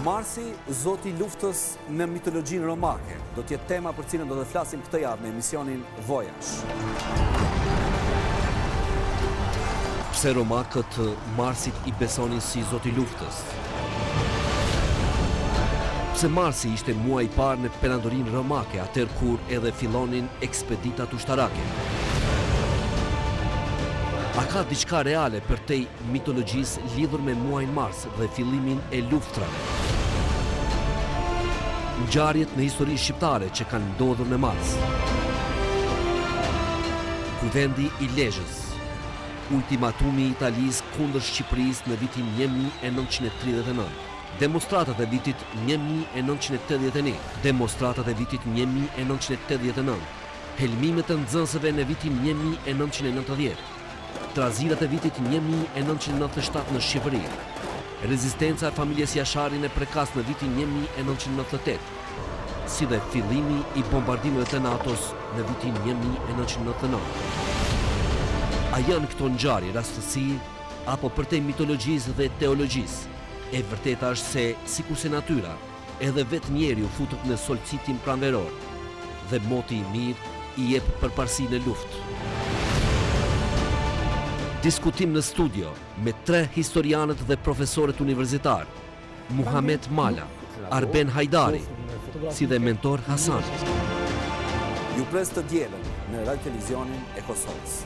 Marsi, zoti i luftës në mitologjinë romake, do t'jetë tema për cilën do të flasim këtë javë në emisionin Vojash. Pse romakët Marsit i besonin si zoti i luftës? Pse Marsi ishte muaji i parë në pelandorinë romake, atëherë kur edhe fillonin ekspeditat ushtarake? A ka diçka reale për tej mitologjisë lidhur me muajin Mars dhe fillimin e luftrave? Ngjarjet në histori shqiptare që kanë ndodhur në Mars. Kuvendi i Lezhës, ultimatumi i Italisë kundër Shqipërisë në vitin 1939, demonstratat e vitit 1981, demonstratat e vitit 1989, helmimet e nxënësve në vitin 1990, trazirat e vitit 1997 në Shqipëri, rezistenca e familjes Jashari në Prekas në vitin 1998, si dhe fillimi i bombardimeve të NATO-s në vitin 1999. A janë këto ngjarje rastësi apo përtej mitologjisë dhe teologjisë? E vërteta është se, sikurse natyra, edhe vetë njeriu futet në solcitin pranveror dhe moti i mirë i jep përparësi në luftë. Diskutim në studio me 3 historianët dhe profesorët universitar, Muhamet Mala, Arben Hajdari, si dhe mentor Hasan. Ju pres të dielën në Radio Televizionin e Kosovës.